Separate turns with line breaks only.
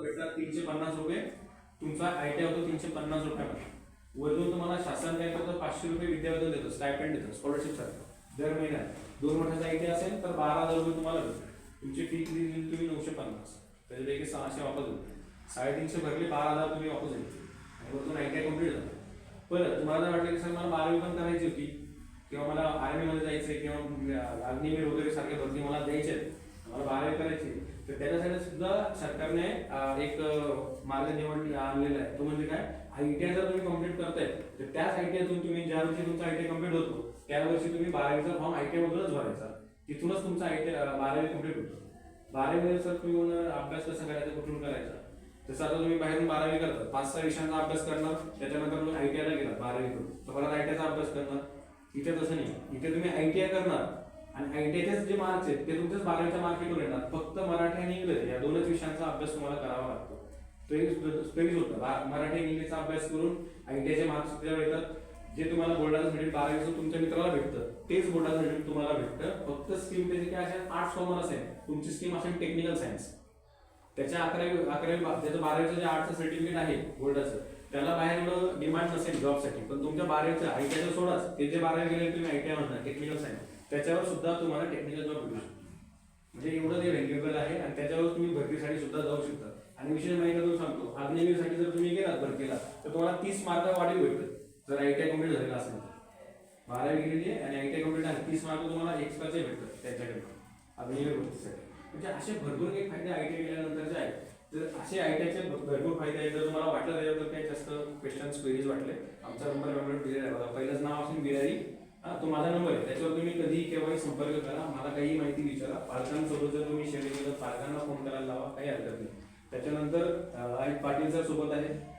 भेटतात 350 रुपये, तुमचा आयटीआय होतो 350 रुपयामध्ये. वरून तुम्हाला शासन काय करतं 500 रुपये विद्यावेतन देतं, स्टायपेंड देतं, स्कॉलरशिप सारखं दर महिन्यात. 2 वर्षाचा आयटीआय असेल तर 12,000 रुपये तुम्हाला भेटतात. तुमची फी किती दिली तुम्ही 950, त्याच्यापैकी 600 वापस होते. 350 भरले 12,000 तुम्ही वापस येते आणि वरतून आयटीआय कम्प्लीट झालं. परत तुम्हाला जर वाटलं की सर मला 12वी पण करायची होती किंवा मला आर्मीमध्ये जायचंय किंवा अग्निवीर वगैरे सारखे भरती मला द्यायचे, मला 12वी करायची, तर त्याच्यासाठी सुद्धा सरकारने एक मार्ग निवड आणलेला आहे. तो म्हणजे काय, आयटीआय जर तुम्ही कम्प्लीट करताय तर त्याच आयटीआयतून तुम्ही ज्या वर्षी तुमचा आयटीआय कम्प्लीट होतो त्या वर्षी तुम्ही 12वीचा फॉर्म आयटीआय मधूनच भरायचा. तिथूनच तुमचा आयटीआय 12वी कम्प्लीट होतो. 12वी सर तुम्ही अभ्यास कसा करायचा, कुठून करायचा, तसं आता तुम्ही बाहेरून 12वी करता, 5-6 विषयांचा अभ्यास करणार, त्याच्यानंतर तुम्ही आयटीआयला गेला 12वी करून तर परत आयटीआयचा अभ्यास करणार. इथे तसं नाही, इथे तुम्ही आयटीआय करणार आणि आयटीआयचे जे मार्क्स आहेत ते तुमच्याच 12वीच्या मार्केटवर येणार. फक्त मराठी आणि इंग्लिश या दोनच विषयांचा अभ्यास तुम्हाला करावा लागतो. तो एक स्पेस होता, मराठी आणि इंग्लिशचा अभ्यास करून आयटीआयचे मार्क्स त्याच्यावर येतात. जे तुम्हाला बोर्डाचं सर्टिफिकेट 12वीचं तुमच्या मित्राला भेटतं तेच बोर्डाचं सर्टिफिकेट तुम्हाला भेटतं. फक्त स्कीम त्याची काय असेल, आर्ट्स कॉमर्स असेल, तुमची स्कीम असेल टेक्निकल सायन्स. त्याच्या 11वी त्याचं 12वीचं जे आर्टचं सर्टिफिकेट आहे बोर्डाचं त्याला बाहेर एवढं डिमांड नसेल जॉबसाठी, पण तुमच्या 12वीचं आयटीआयचं सोडाच, ते जे 12वी गेले तुम्ही आयटीआय म्हणता टेक्निकल सायन्स, त्याच्यावर सुद्धा तुम्हाला टेक्निकल जॉब भेटू शकतो. म्हणजे एवढं ते व्हॅल्युएबल आहे आणि त्याच्यावर तुम्ही भरतीसाठी सुद्धा जाऊ शकता. आणि विशेष माहिती करून सांगतो, अग्निवीरसाठी जर तुम्ही गेलात भरतीला तर तुम्हाला 30 मार्क वाढीव भेटतात जर आयटीआय कम्प्लीट झालेला असेल तर. 12वी गेलेली आहे आणि आयटीआय कम्प्लीट आहे, 30 मार्क तुम्हाला एक्स्ट्राचे भेटतात त्याच्याकडे अग्निवीर भरतीसाठी. म्हणजे असे भरपूर काही फायदे आयटीआय केल्यानंतरचे आहेत. तर असे आयटीआयचे भरपूर फायदे आहेत. जर तुम्हाला वाटलं त्याच्याबद्दल काही जास्त क्वेश्चन्स क्वेरीज वाटले, आमचा नंबर दिलेला आहे बघा, पहिलंच नाव असेल बिरारी, तो माझा नंबर आहे, त्याच्यावर तुम्ही कधी केव्हाही संपर्क करा, मला काही माहिती विचारा. पालकांसोबत जर तुम्ही शेअर केलं पालकांना फोन करायला लावा, काही हरकत नाही. त्याच्यानंतर पाटील सर सोबत आहे,